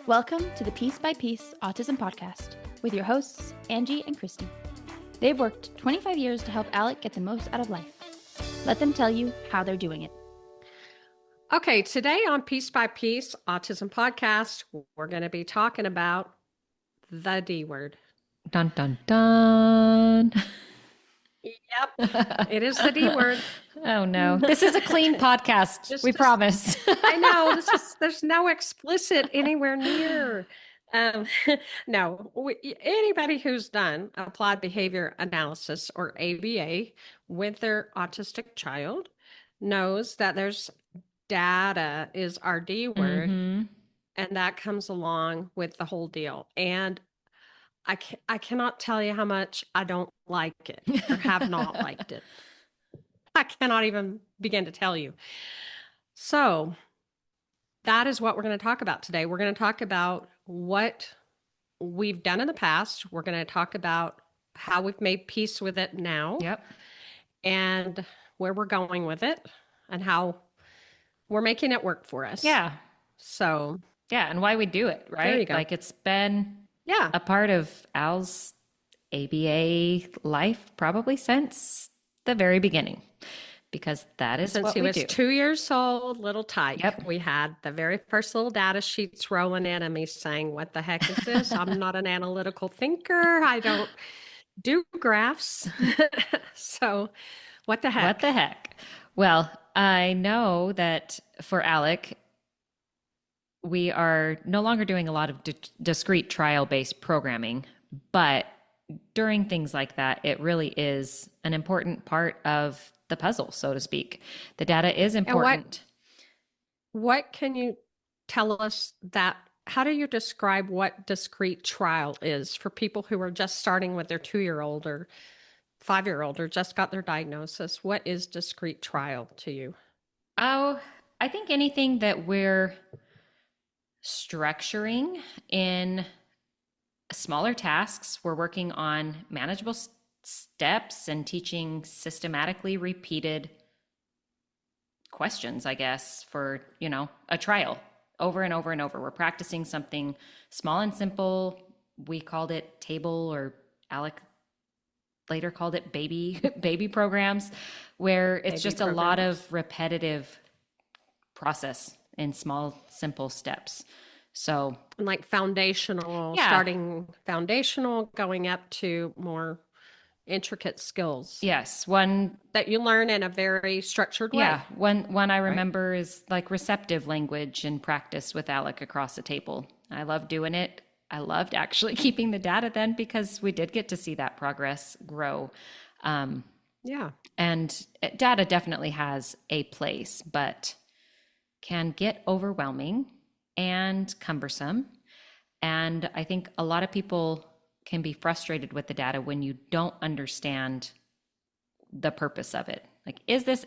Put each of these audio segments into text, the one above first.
Welcome to the Piece by Piece Autism Podcast with your hosts, Angie and Christy. They've worked 25 years to help Alec get the most out of life. Let them tell you how they're doing it. Okay, today on Piece by Piece Autism Podcast, we're going to be talking about the D word. Dun, dun, dun. Yep, it is the D word. Oh, no. This is a clean podcast. We promise. I know. There's no explicit anywhere near. No, anybody who's done applied behavior analysis or ABA with their autistic child knows that there's data is our D word, and that comes along with the whole deal. And I cannot tell you how much I don't like it or have not liked it. I cannot even begin to tell you. So that is what we're going to talk about today. We're going to talk about what we've done in the past. We're going to talk about how we've made peace with it now. Yep. And where we're going with it and how we're making it work for us. Yeah. So. Yeah, and why we do it, right? There you go. Like it's been a part of Al's ABA life probably since the very beginning, because that is since what he we was do. 2 years old, little tyke. Yep. We had the very first little data sheets rolling in and me saying, what the heck is this? I'm not an analytical thinker. I don't do graphs. So what the heck? What the heck? Well, I know that for Alec, we are no longer doing a lot of discrete trial-based programming, but during things like that, it really is an important part of the puzzle, so to speak. The data is important. What can you tell us that, how do you describe what discrete trial is for people who are just starting with their 2-year-old or 5-year-old or just got their diagnosis? What is discrete trial to you? Oh, I think anything that we're structuring in smaller tasks. We're working on manageable steps and teaching systematically repeated questions, I guess, for, a trial over and over and over. We're practicing something small and simple. We called it table, or Alec later called it baby programs, where it's just a lot of repetitive process in small, simple steps. So, like foundational, starting foundational, going up to more intricate skills. Yes, one that you learn in a very structured way. Yeah, one I remember is like receptive language and practice with Alec across the table. I loved doing it. I loved actually keeping the data then, because we did get to see that progress grow. And data definitely has a place, but can get overwhelming and cumbersome. And I think a lot of people can be frustrated with the data when you don't understand the purpose of it. Like, is this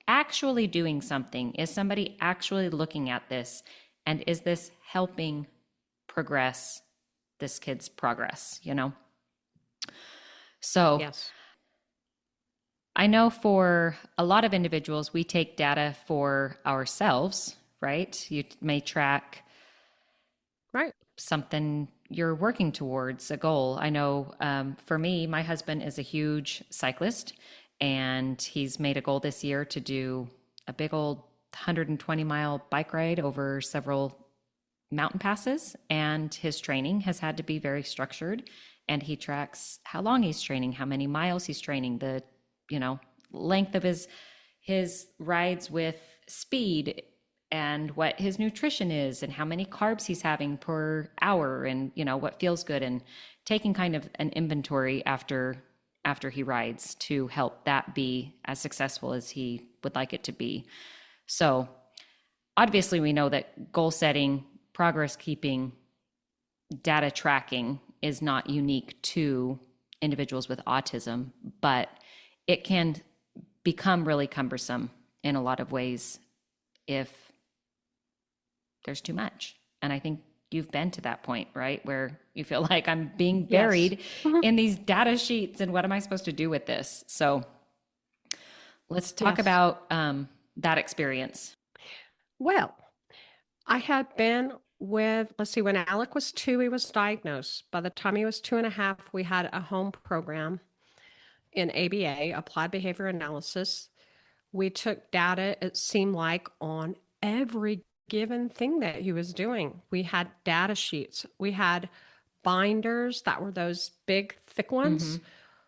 actually doing something? Is somebody actually looking at this? And is this helping progress this kid's progress, So yes. I know for a lot of individuals, we take data for ourselves, right? You may track something you're working towards, a goal. I know for me, my husband is a huge cyclist, and he's made a goal this year to do a big old 120-mile bike ride over several mountain passes. And his training has had to be very structured, and he tracks how long he's training, how many miles he's training, the length of his rides with speed, and what his nutrition is, and how many carbs he's having per hour, and what feels good, and taking kind of an inventory after he rides to help that be as successful as he would like it to be. So obviously we know that goal setting, progress keeping, data tracking is not unique to individuals with autism, but it can become really cumbersome in a lot of ways if there's too much. And I think you've been to that point, right? Where you feel like I'm being buried in these data sheets, and what am I supposed to do with this? So let's talk about that experience. Well, I had been let's see, when Alec was 2, he was diagnosed. By the time he was 2.5, we had a home program in ABA, Applied Behavior Analysis. We took data, it seemed like, on every given thing that he was doing. We had data sheets. We had binders that were those big, thick ones,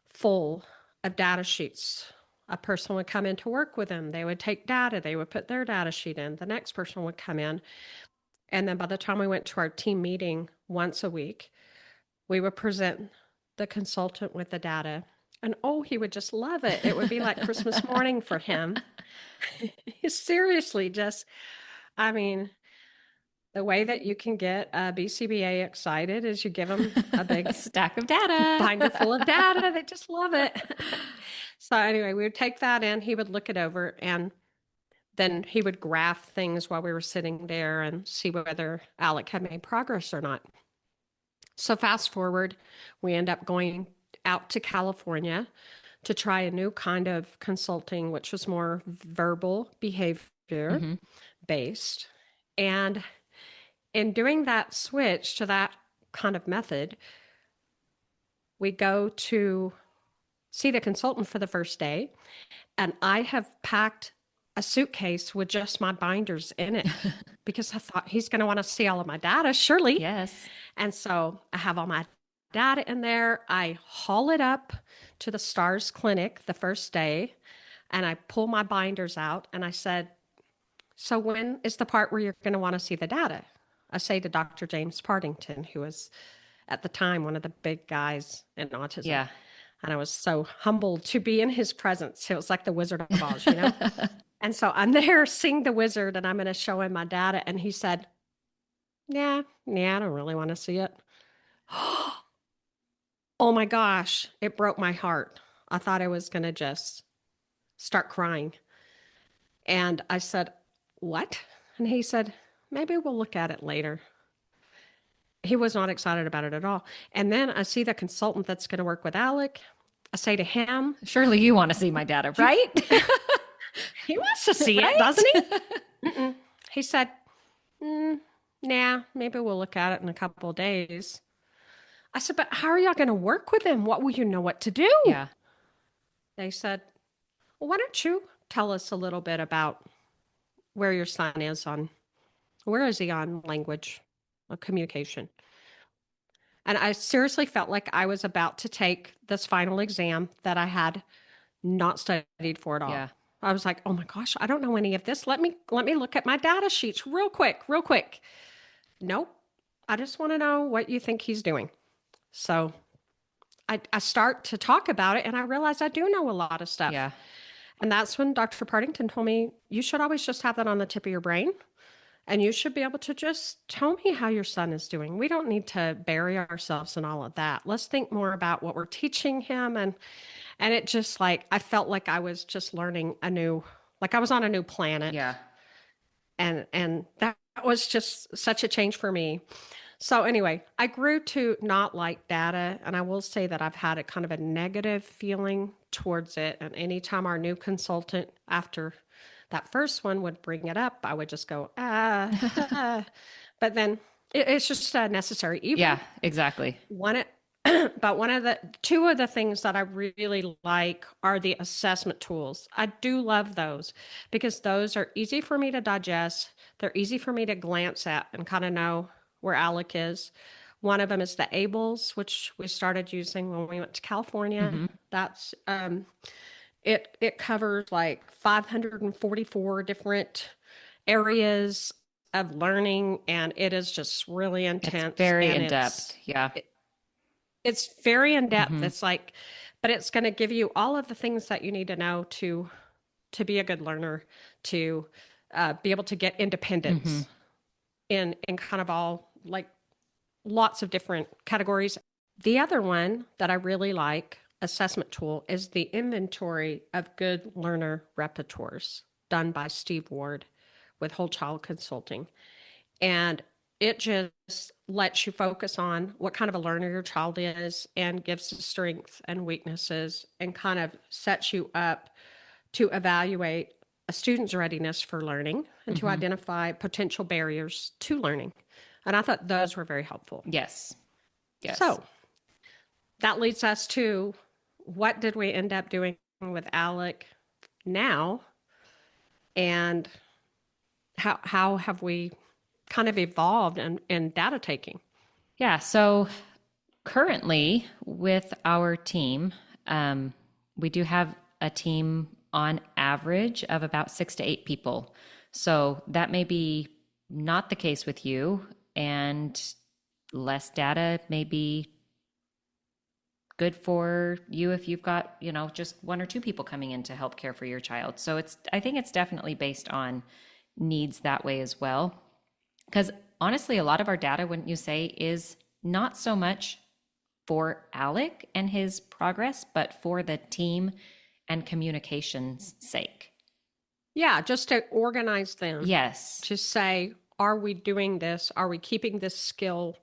full of data sheets. A person would come in to work with him. They would take data. They would put their data sheet in. The next person would come in. And then by the time we went to our team meeting once a week, we would present the consultant with the data. And oh, he would just love it. It would be like Christmas morning for him. Seriously, just, I mean, the way that you can get a BCBA excited is you give them a big stack of data, binder full of data. They just love it. So anyway, we would take that in. He would look it over, and then he would graph things while we were sitting there and see whether Alec had made progress or not. So fast forward, we end up going out to California to try a new kind of consulting, which was more verbal behavior based. And in doing that switch to that kind of method, we go to see the consultant for the first day, and I have packed a suitcase with just my binders in it because I thought he's going to want to see all of my data, surely. Yes. And so I have all my data in there. I haul it up to the STARS clinic the first day, and I pull my binders out, and I said, so when is the part where you're going to want to see the data? I say to Dr. James Partington, who was at the time one of the big guys in autism. Yeah. And I was so humbled to be in his presence. It was like the Wizard of Oz, you know? And so I'm there seeing the wizard, and I'm going to show him my data. And he said, yeah, I don't really want to see it. Oh my gosh, it broke my heart. I thought I was going to just start crying. And I said, what? And he said, maybe we'll look at it later. He was not excited about it at all. And then I see the consultant that's going to work with Alec. I say to him, surely you want to see my data, right? He wants to see it, doesn't he? He said, nah, maybe we'll look at it in a couple of days. I said, but how are y'all going to work with him? What will you know what to do? Yeah. They said, well, why don't you tell us a little bit about where your son is where is he on language or communication? And I seriously felt like I was about to take this final exam that I had not studied for at all. Yeah. I was like, oh my gosh, I don't know any of this. Let me look at my data sheets real quick. Nope. I just want to know what you think he's doing. So I start to talk about it, and I realize I do know a lot of stuff. Yeah. And that's when Dr. Partington told me, you should always just have that on the tip of your brain. And you should be able to just tell me how your son is doing. We don't need to bury ourselves in all of that. Let's think more about what we're teaching him. And it just like, I felt like I was just learning like I was on a new planet. Yeah. And that was just such a change for me. So anyway, I grew to not like data. And I will say that I've had a kind of a negative feeling towards it. And anytime our new consultant, after that first one, would bring it up, I would just go, But then it's just a necessary evil. Yeah, exactly. But two of the things that I really like are the assessment tools. I do love those because those are easy for me to digest. They're easy for me to glance at and kind of know where Alec is. One of them is the ABLLS, which we started using when we went to California. That's it covers like 544 different areas of learning, and it is just really intense. It's very in depth. Yeah. It's very in depth. It's like, but it's going to give you all of the things that you need to know to be a good learner, to be able to get independence in kind of all, like, lots of different categories. The other one that I really like, assessment tool, is the inventory of good learner repertoires done by Steve Ward with Whole Child Consulting. And it just lets you focus on what kind of a learner your child is and gives the strengths and weaknesses and kind of sets you up to evaluate a student's readiness for learning and to identify potential barriers to learning. And I thought those were very helpful. Yes. Yes. So that leads us to, what did we end up doing with Alec now? And how have we kind of evolved in data taking? Yeah. So currently with our team, we do have a team on average of about 6 to 8 people. So that may be not the case with you, and less data may be good for you if you've got, just 1 or 2 people coming in to help care for your child. So I think it's definitely based on needs that way as well. Because honestly, a lot of our data, wouldn't you say, is not so much for Alec and his progress, but for the team and communication's sake. Yeah, just to organize them. Yes. To say, are we doing this? Are we keeping this skill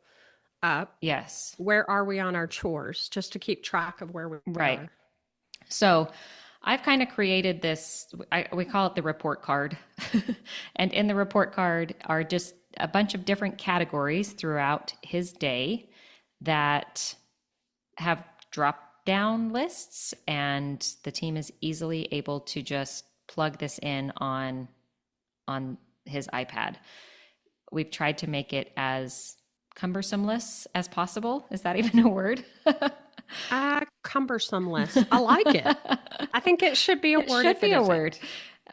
up? Yes. Where are we on our chores? Just to keep track of where we Right. are. So I've kind of created this, we call it the report card. And in the report card are just a bunch of different categories throughout his day that have drop down lists, and the team is easily able to just plug this in on his iPad. We've tried to make it as cumbersomeless as possible. Is that even a word? Cumbersomeless. I like it. I think it should be a It word. should if be it a isn't. word.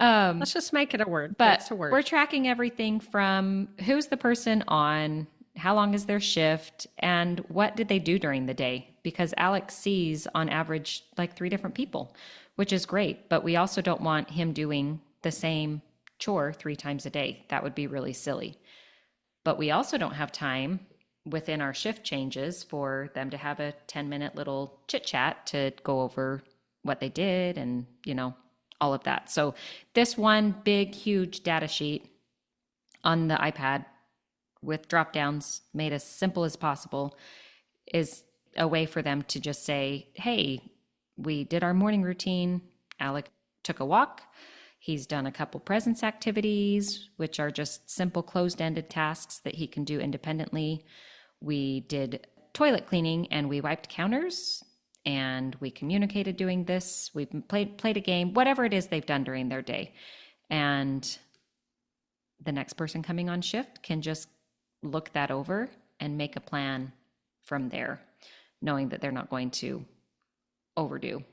Let's just make it a word. But It's a word. we're tracking everything from who's the person on, how long is their shift, and what did they do during the day? Because Alex sees on average like 3 different people, which is great. But we also don't want him doing the same chore 3 times a day. That would be really silly. But we also don't have time within our shift changes for them to have a 10-minute little chit chat to go over what they did and, all of that. So this one big, huge data sheet on the iPad with drop downs made as simple as possible is a way for them to just say, hey, we did our morning routine. Alec took a walk. He's done a couple presence activities, which are just simple closed-ended tasks that he can do independently. We did toilet cleaning and we wiped counters and we communicated doing this. We played a game, whatever it is they've done during their day. And the next person coming on shift can just look that over and make a plan from there, knowing that they're not going to overdo.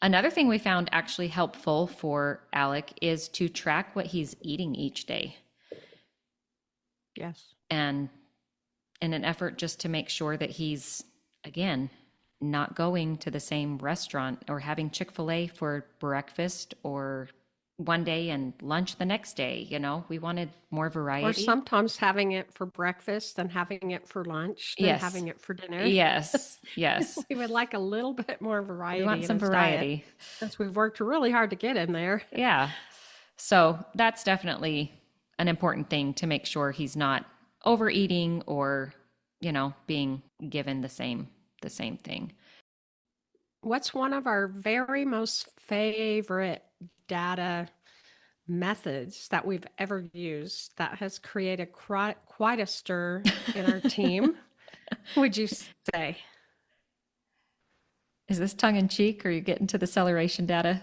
Another thing we found actually helpful for Alec is to track what he's eating each day. Yes. And in an effort just to make sure that he's, again, not going to the same restaurant or having Chick-fil-A for breakfast or one day and lunch the next day. We wanted more variety. Or sometimes having it for breakfast, then having it for lunch, then Yes. having it for dinner. Yes. We would like a little bit more variety. We want some in his variety. diet, since we've worked really hard to get in there. Yeah. So that's definitely an important thing to make sure he's not overeating or, being given the same thing. What's one of our very most favorite data methods that we've ever used that has created quite a stir in our team, would you say? Is this tongue in cheek, or are you getting to the celeration data?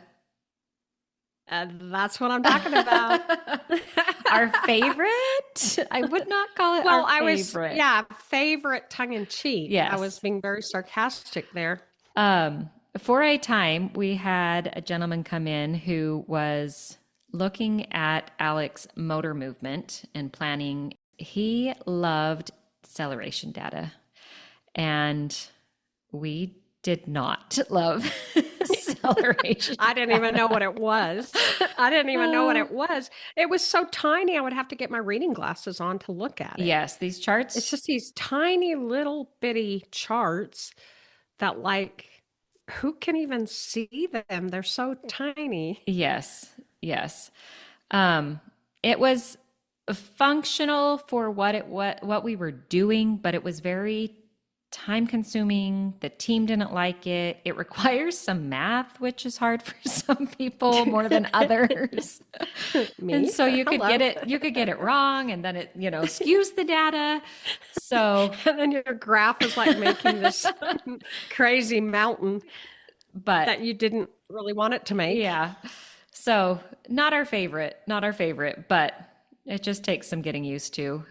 That's what I'm talking about. Our favorite? I would not call it our favorite. Favorite tongue in cheek. Yes. I was being very sarcastic there. For a time, we had a gentleman come in who was looking at Alec's motor movement and planning. He loved celeration data, and we did not love celeration. I didn't even know what it was. It was so tiny, I would have to get my reading glasses on to look at it. Yes, these charts. It's just these tiny little bitty charts that, like, who can even see them? They're so tiny. Yes. It was functional for what we were doing, but it was very time consuming. The team didn't like it. It requires some math, which is hard for some people more than others. Me? And so you could Hello. get it wrong, and then it, skews the data. So, And then your graph is like making this crazy mountain but that you didn't really want it to make. yeah. So not our favorite, but it just takes some getting used to.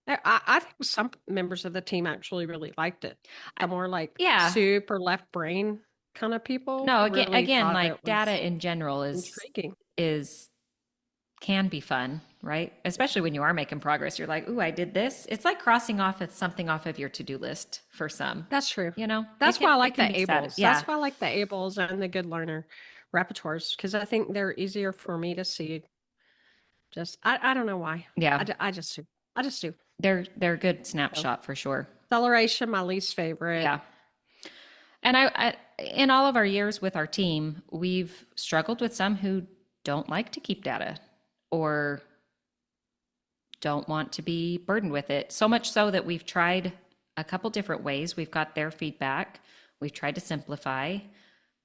I think some members of the team actually really liked it. The more like Yeah. soup or left brain kind of people. No, really again, thought like it was data in general intriguing. can be fun, right? Especially when you are making progress. You're like, ooh, I did this. It's like crossing off something off of your to-do list for some. That's true. It That's why I like the can be ABLLS. Yeah. That's why I like the ABLLS and the Good Learner repertoires, because I think they're easier for me to see. Just I don't know why. Yeah. I just do. I just do. They're a good snapshot for sure. Celeration, my least favorite. Yeah. And I in all of our years with our team, we've struggled with some who don't like to keep data or don't want to be burdened with it. So much so that we've tried a couple different ways. We've got their feedback. We've tried to simplify,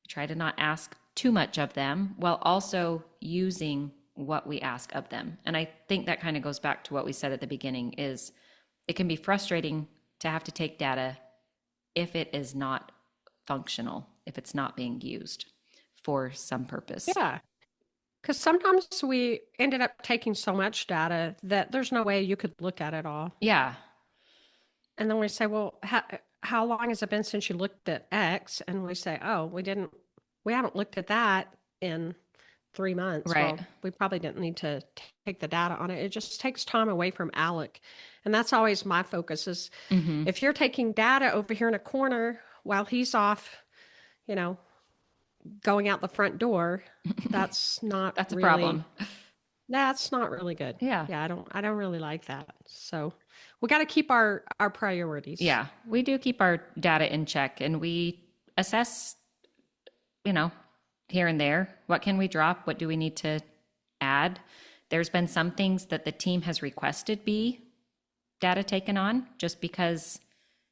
try to not ask too much of them while also using what we ask of them. And I think that kind of goes back to what we said at the beginning is it can be frustrating to have to take data if it is not functional, if it's not being used for some purpose. Yeah. Because sometimes we ended up taking so much data that there's no way you could look at it all. Yeah. And then we say, well, how long has it been since you looked at X? And we say, oh, we haven't looked at that in 3 months. Right. Well, we probably didn't need to take the data on it. It just takes time away from Alec. And that's always my focus is if you're taking data over here in a corner while he's off, going out the front door, that's not That's really, a problem. That's not really good. Yeah. Yeah, I don't really like that. So we got to keep our priorities. Yeah, we do keep our data in check and we assess, here and there, what can we drop? What do we need to add? There's been some things that the team has requested be data taken on just because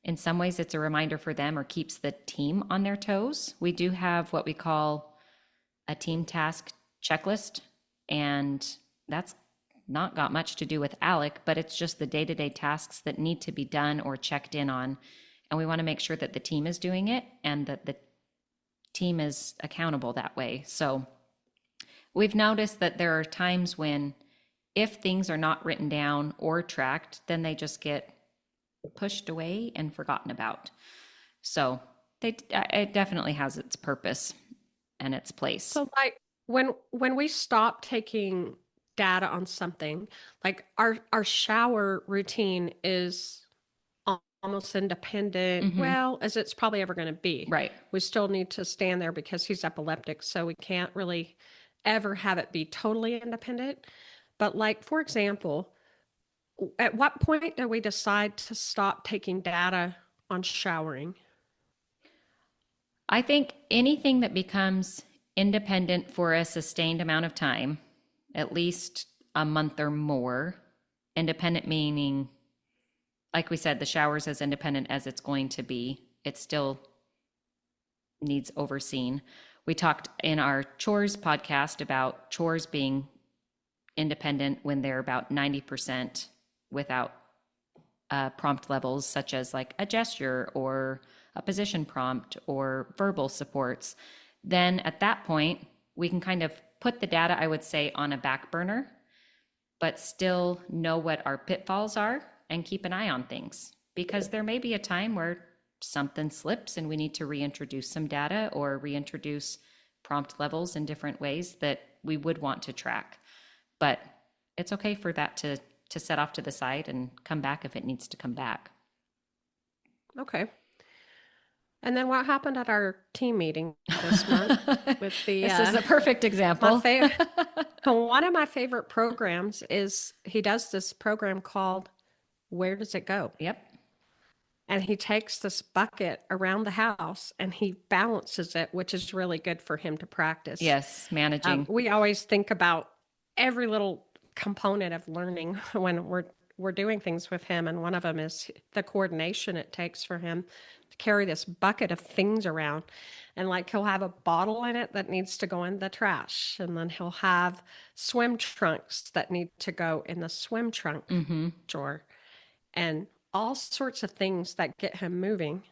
in some ways it's a reminder for them or keeps the team on their toes. We do have what we call a team task checklist, and that's not got much to do with Alec, but it's just the day-to-day tasks that need to be done or checked in on. And we want to make sure that the team is doing it and that the team is accountable that way. So we've noticed that there are times when if things are not written down or tracked, then they just get pushed away and forgotten about. So it definitely has its purpose and its place. So like when we stop taking data on something, like our shower routine is almost independent, well, as it's probably ever going to be. Right. We still need to stand there because he's epileptic, so we can't really ever have it be totally independent. But like, for example, at what point do we decide to stop taking data on showering? I think anything that becomes independent for a sustained amount of time, at least a month or more, independent meaning, like we said, the shower's as independent as it's going to be. It still needs overseen. We talked in our chores podcast about chores being independent when they're about 90% without prompt levels, such as like a gesture or a position prompt or verbal supports. Then at that point, we can kind of put the data, I would say, on a back burner, but still know what our pitfalls are and keep an eye on things. Because there may be a time where something slips and we need to reintroduce some data or reintroduce prompt levels in different ways that we would want to track. But it's okay for that to set off to the side and come back if it needs to come back. Okay. And then what happened at our team meeting this month with the... This is a perfect example. One of my favorite programs is he does this program called Where Does It Go? Yep. And he takes this bucket around the house and he balances it, which is really good for him to practice. Yes, managing. We always think about every little component of learning when we're we're doing things with him, and one of them is the coordination it takes for him to carry this bucket of things around. And like he'll have a bottle in it that needs to go in the trash, and then he'll have swim trunks that need to go in the swim trunk drawer, and all sorts of things that get him moving.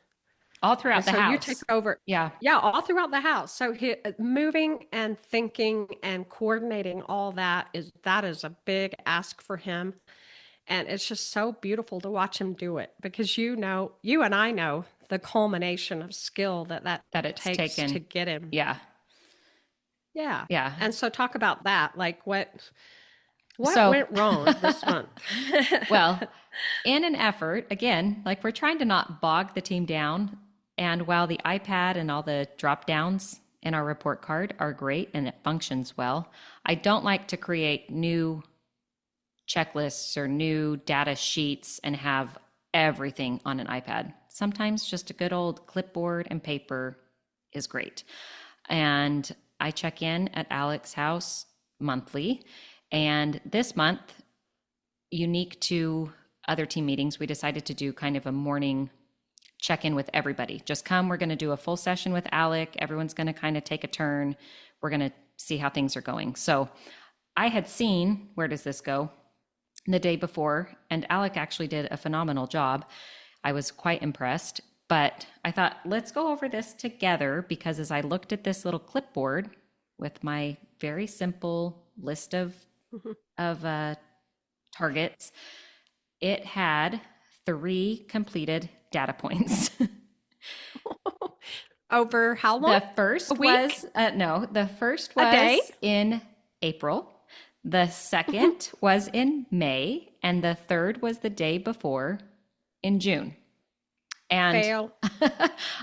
All throughout And the so house. you take over. Yeah. Yeah, all throughout the house. So he moving and thinking and coordinating all that is a big ask for him. And it's just so beautiful to watch him do it, because you and I know the culmination of skill that it's takes taken to get him. Yeah. Yeah. Yeah. And so talk about that. Like what So- went wrong this month? Well, in an effort, again, like we're trying to not bog the team down. And while the iPad and all the drop downs in our report card are great and it functions well, I don't like to create new checklists or new data sheets and have everything on an iPad. Sometimes just a good old clipboard and paper is great. And I check in at Alec's house monthly. And this month, unique to other team meetings, we decided to do kind of a morning check-in with everybody. Just come, we're going to do a full session with Alec. Everyone's going to kind of take a turn. We're going to see how things are going. So I had seen Where Does This Go? The day before, and Alec actually did a phenomenal job. I was quite impressed, but I thought, let's go over this together, because as I looked at this little clipboard with my very simple list of targets, it had 3 completed data points. Over how long? The first was the first was A day? in April. The second was in May, and the third was the day before in June. And Fail.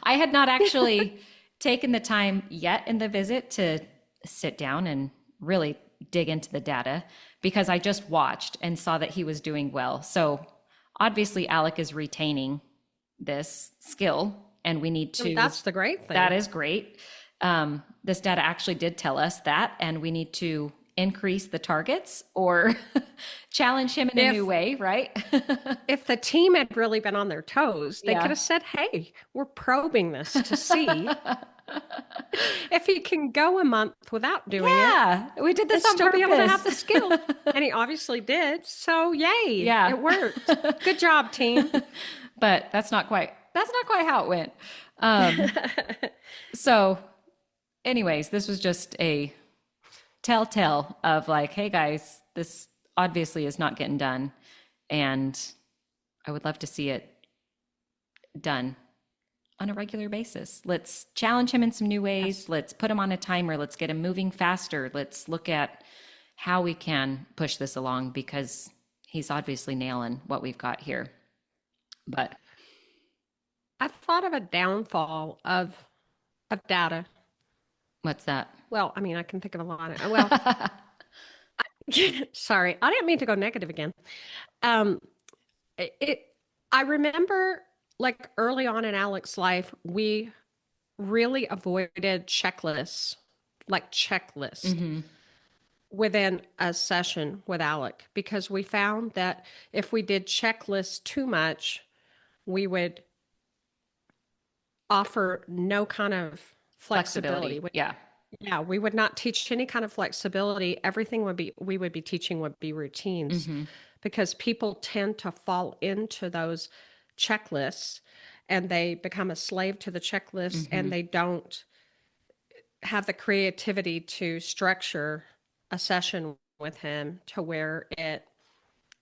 I had not actually taken the time yet in the visit to sit down and really dig into the data, because I just watched and saw that he was doing well. So obviously Alec is retaining this skill, and we need to. That's the great thing. That is great. This data actually did tell us that, and we need to increase the targets or challenge him in a new way, right? If the team had really been on their toes, they could have said, hey, we're probing this to see if he can go a month without doing it. Yeah, we did this and on still purpose. be able to have the skill. And he obviously did. So yay. Yeah. It worked. Good job, team. But that's not quite how it went. So anyways, this was just a telltale of like, hey guys, this obviously is not getting done, and I would love to see it done on a regular basis. Let's challenge him in some new ways. Let's put him on a timer. Let's get him moving faster. Let's look at how we can push this along, because he's obviously nailing what we've got here. But I thought of a downfall of data. what's that? Well, I mean, I can think of a lot of, well, sorry, I didn't mean to go negative again. I remember like early on in Alec's life, we really avoided checklists, within a session with Alec, because we found that if we did checklists too much, we would offer no kind of flexibility. Yeah, we would not teach any kind of flexibility. Everything we would be teaching would be routines, because people tend to fall into those checklists and they become a slave to the checklist, and they don't have the creativity to structure a session with him to where it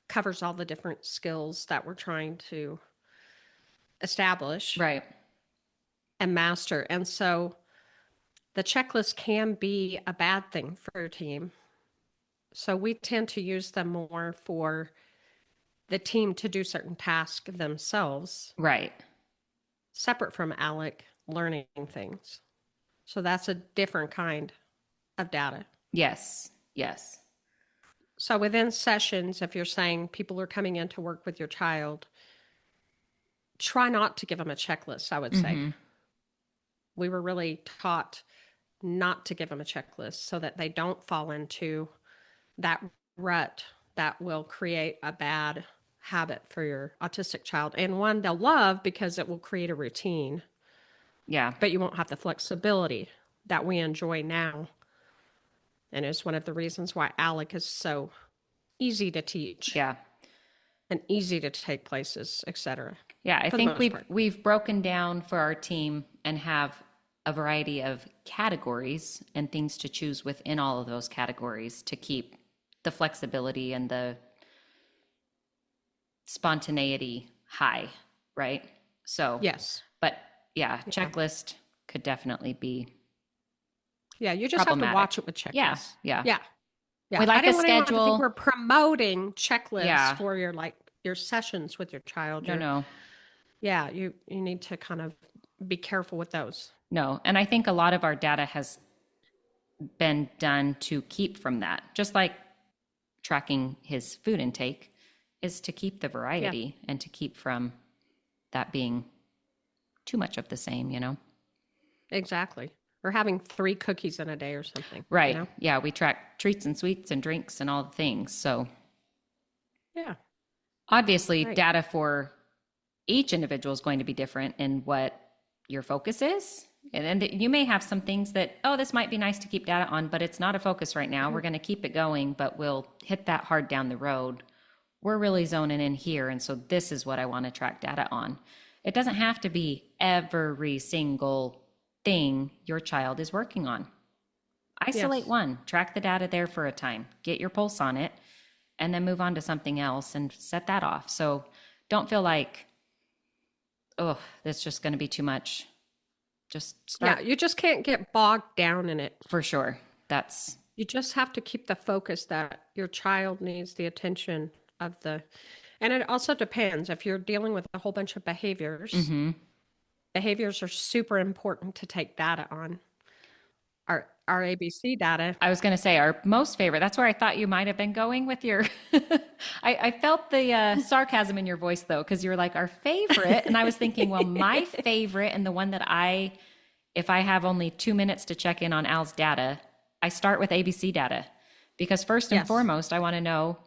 covers all the different skills that we're trying to establish and master. And so the checklist can be a bad thing for a team. So we tend to use them more for the team to do certain tasks themselves. Right. Separate from Alec learning things. So that's a different kind of data. Yes. So within sessions, if you're saying people are coming in to work with your child, try not to give them a checklist, I would say. We were really taught not to give them a checklist so that they don't fall into that rut that will create a bad habit for your autistic child, and one they'll love because it will create a routine, Yeah. but you won't have the flexibility that we enjoy now. And it's one of the reasons why Alec is so easy to teach Yeah. and easy to take places, etc. Yeah. I For the think most part. we've broken down for our team and have a variety of categories and things to choose within all of those categories to keep the flexibility and the spontaneity high, right? So, Yes. but yeah, checklist could definitely be Yeah, you just have to problematic. watch it with checklists. Yeah, yeah. Yeah. Yeah. We like I didn't a want anyone to schedule. think we're promoting checklists Yeah. for your sessions with your child. No. Yeah, you need to kind of be careful with those. No. And I think a lot of our data has been done to keep from that. Just like tracking his food intake is to keep the variety and to keep from that being too much of the same, you know? Exactly. Or having 3 cookies in a day or something. Right. You know? Yeah. We track treats and sweets and drinks and all the things. So Yeah. obviously, Right. data for each individual is going to be different in what your focus is. And then you may have some things that, oh, this might be nice to keep data on, but it's not a focus right now. We're going to keep it going, but we'll hit that hard down the road. We're really zoning in here. And so this is what I want to track data on. It doesn't have to be every single thing your child is working on. Isolate one, track the data there for a time, get your pulse on it, and then move on to something else and set that off. So don't feel like, oh, that's just going to be too much. Just start. Yeah, you just can't get bogged down in it. For sure. You just have to keep the focus that your child needs the attention of and it also depends if you're dealing with a whole bunch of behaviors. Mm-hmm. Behaviors are super important to take data on. Our ABC data. I was going to say our most favorite. That's where I thought you might have been going with your. I felt the sarcasm in your voice though, because you were like our favorite, and I was thinking, well, my favorite and the one that if I have only 2 minutes to check in on Al's data, I start with ABC data, because first and foremost, I want to know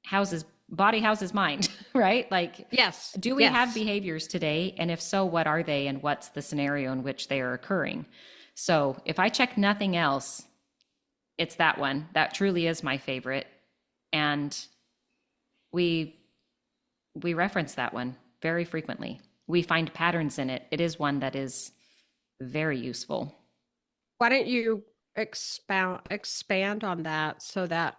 how's his body, how's his mind, right? Like, yes, do we have behaviors today, and if so, what are they, and what's the scenario in which they are occurring? So if I check nothing else, it's that one. That truly is my favorite. And we reference that one very frequently. We find patterns in it. It is one that is very useful. Why don't you expand on that so that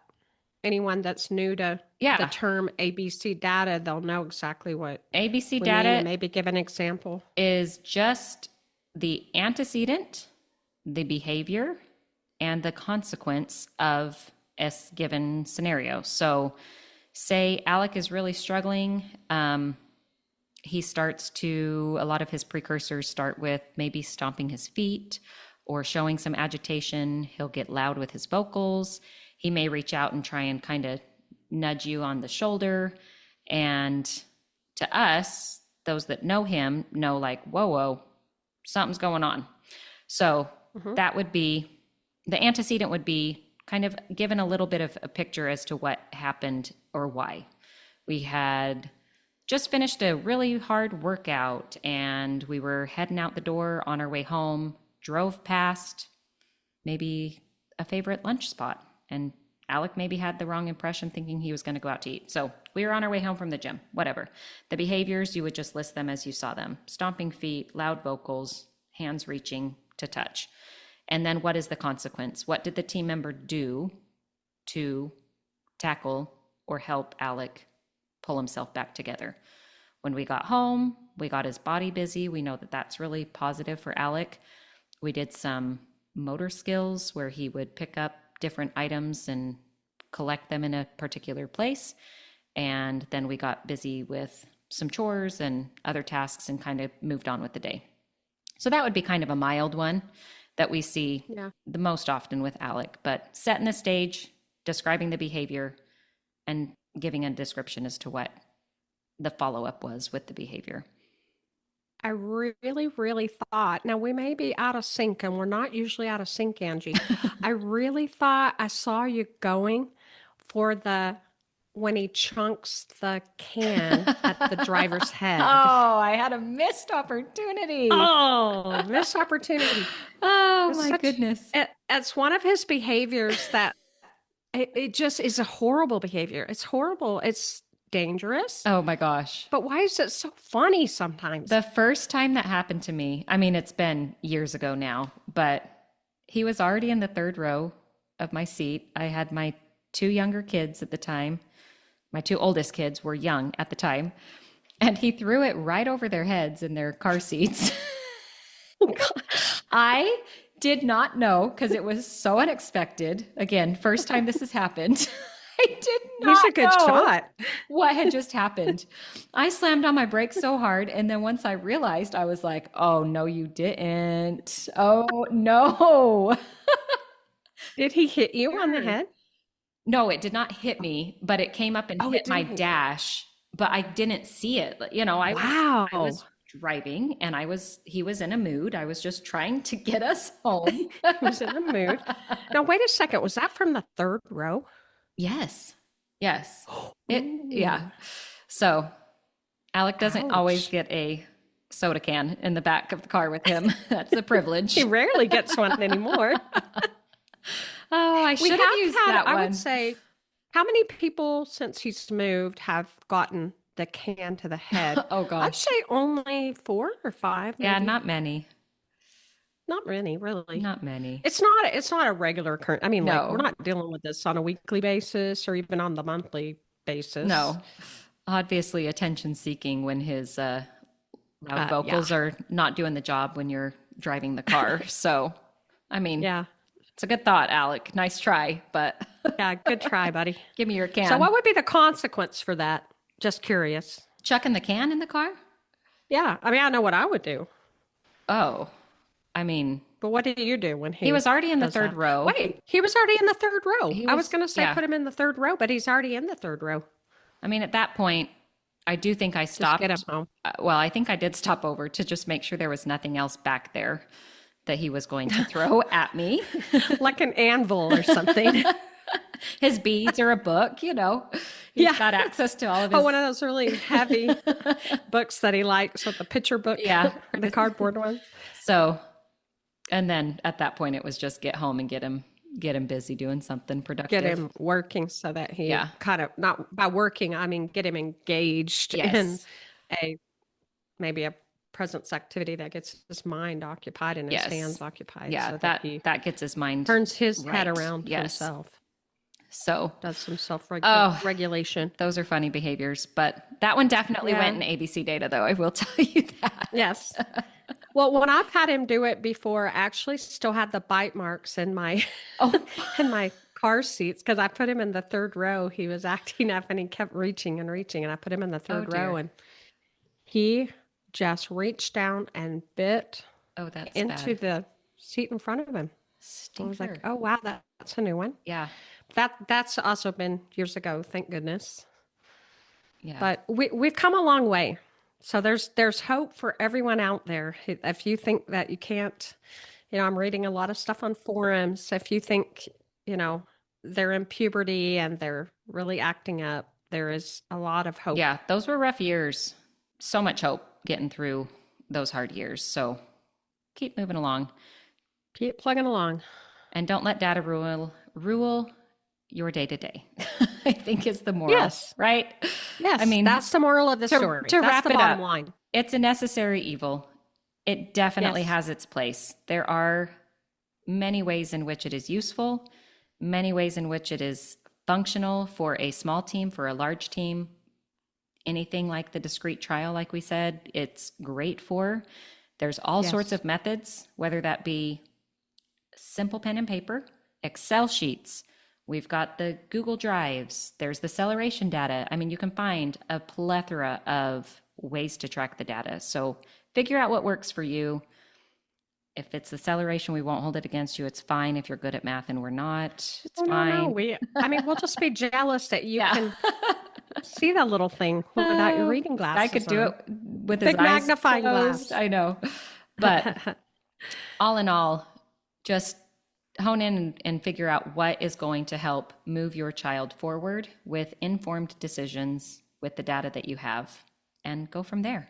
anyone that's new to the term ABC data, they'll know exactly what ABC data mean, and maybe give an example. Is just the antecedent, the behavior, and the consequence of a given scenario. So say Alec is really struggling. He starts to, a lot of his precursors start with maybe stomping his feet or showing some agitation. He'll get loud with his vocals. He may reach out and try and kind of nudge you on the shoulder. And to us, those that know him know like, whoa, something's going on. So that would be, the antecedent would be kind of given a little bit of a picture as to what happened or why. We had just finished a really hard workout and we were heading out the door on our way home, drove past maybe a favorite lunch spot. And Alec maybe had the wrong impression thinking he was going to go out to eat. So we were on our way home from the gym, whatever. The behaviors, you would just list them as you saw them. Stomping feet, loud vocals, hands reaching to touch. And then what is the consequence? What did the team member do to tackle or help Alec pull himself back together? When we got home, we got his body busy. We know that that's really positive for Alec. We did some motor skills where he would pick up different items and collect them in a particular place. And then we got busy with some chores and other tasks and kind of moved on with the day. So that would be kind of a mild one that we see the most often with Alec, but setting the stage, describing the behavior, and giving a description as to what the follow-up was with the behavior. I really, really thought, now we may be out of sync, and we're not usually out of sync, Angie. I really thought I saw you going for the when he chunks the can at the driver's head. Oh, I had a missed opportunity. Oh, missed opportunity. Oh It's my goodness. It's one of his behaviors that it just is a horrible behavior. It's horrible. It's dangerous. Oh my gosh. But why is it so funny sometimes? The first time that happened to me, I mean, it's been years ago now, but he was already in the third row of my seat. I had my two younger kids at the time. My two oldest kids were young at the time. And he threw it right over their heads in their car seats. I did not know because it was so unexpected. Again, first time this has happened. I did not He's a good know shot. what had just happened. I slammed on my brakes so hard. And then once I realized, I was like, oh, no, you didn't. Oh, no. Did he hit you on the head? No, it did not hit me, but it came up and hit my didn't hit you. dash, but I didn't see it. You know, I was driving and he was in a mood. I was just trying to get us home. He was in a mood. Now, wait a second. Was that from the third row? Yes. Yes. Yeah. So Alec doesn't always get a soda can in the back of the car with him. That's a privilege. He rarely gets one anymore. Oh, I should have used that one. I would say, how many people since he's moved have gotten the can to the head? Oh gosh. I'd say only 4 or 5. Yeah, maybe. not many. Not many, really. Not many. It's not a regular current. I mean, like, we're not dealing with this on a weekly basis or even on the monthly basis. No. Obviously attention seeking when his loud vocals are not doing the job when you're driving the car. So, I mean, yeah. It's a good thought, Alec. Nice try, but yeah, good try, buddy. Give me your can. So what would be the consequence for that? Just curious. Chucking the can in the car? Yeah. I mean, I know what I would do. Oh, I mean. But what did you do when he was already in the third row? Wait, he was already in the third row. I was going to say put him in the third row, but he's already in the third row. I mean, at that point, I do think I stopped. Just get him home. Well, I think I did stop over to just make sure there was nothing else back there that he was going to throw at me. Like an anvil or something. His beads or a book, you know. He's got access to all of his... Oh, one of those really heavy books that he likes with the picture book. Yeah. The cardboard one. So, and then at that point, it was just get home and get him busy doing something productive. Get him working so that he kind of, not by working, I mean, get him engaged in maybe a presence activity that gets his mind occupied and his hands occupied. Yeah, so that gets his mind turns his head around to himself. So does some self-regulation. Those are funny behaviors, but that one definitely went in ABC data, though. I will tell you that. Yes. Well, when I've had him do it before, I actually still had the bite marks in my in my car seats because I put him in the third row. He was acting up and he kept reaching and reaching, and I put him in the third row, and he just reached down and bit into the seat in front of him. I was like, oh, wow, that's a new one. Yeah. That's also been years ago, thank goodness. Yeah. But we've come a long way. So there's hope for everyone out there. If you think that you can't, I'm reading a lot of stuff on forums. If you think, they're in puberty and they're really acting up, there is a lot of hope. Yeah, those were rough years. So much hope getting through those hard years. So keep moving along. Keep plugging along. And don't let data rule your day-to-day, I think is the moral. Yes. Right? Yes. I mean, that's the moral of the story. To that's wrap the it bottom up, line. It's a necessary evil. It definitely has its place. There are many ways in which it is useful, many ways in which it is functional for a small team, for a large team. Anything like the discrete trial, like we said, it's great for. There's all sorts of methods, whether that be simple pen and paper, Excel sheets. We've got the Google Drives. There's the celeration data. I mean, you can find a plethora of ways to track the data. So figure out what works for you. If it's the celeration, we won't hold it against you. It's fine if you're good at math and we're not. It's fine. No. We'll just be jealous that you can see that little thing without your reading glasses. I could do it with his big eyes magnifying closed. glass. I know. But all in all, just hone in and figure out what is going to help move your child forward with informed decisions with the data that you have, and go from there.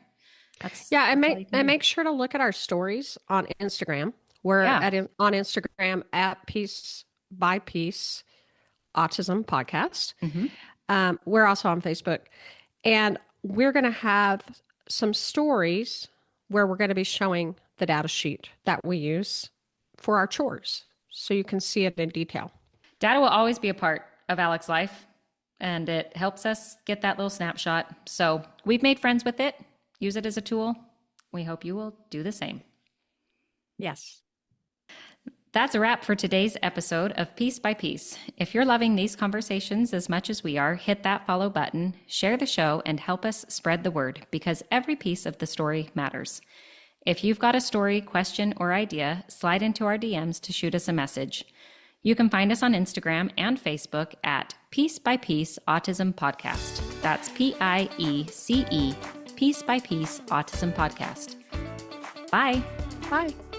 Yeah, and that's all you can do. make sure to look at our stories on Instagram. We're on Instagram at Piece by Piece Autism Podcast. We're also on Facebook, and we're going to have some stories where we're going to be showing the data sheet that we use for our chores, so you can see it in detail. Data will always be a part of Alec's life, and it helps us get that little snapshot. So we've made friends with it. Use it as a tool. We hope you will do the same. Yes. That's a wrap for today's episode of Piece by Piece. If you're loving these conversations as much as we are, hit that follow button, share the show, and help us spread the word, because every piece of the story matters. If you've got a story, question, or idea, slide into our DMs to shoot us a message. You can find us on Instagram and Facebook at Piece by Piece Autism Podcast. That's PIECE, Piece by Piece Autism Podcast. Bye. Bye.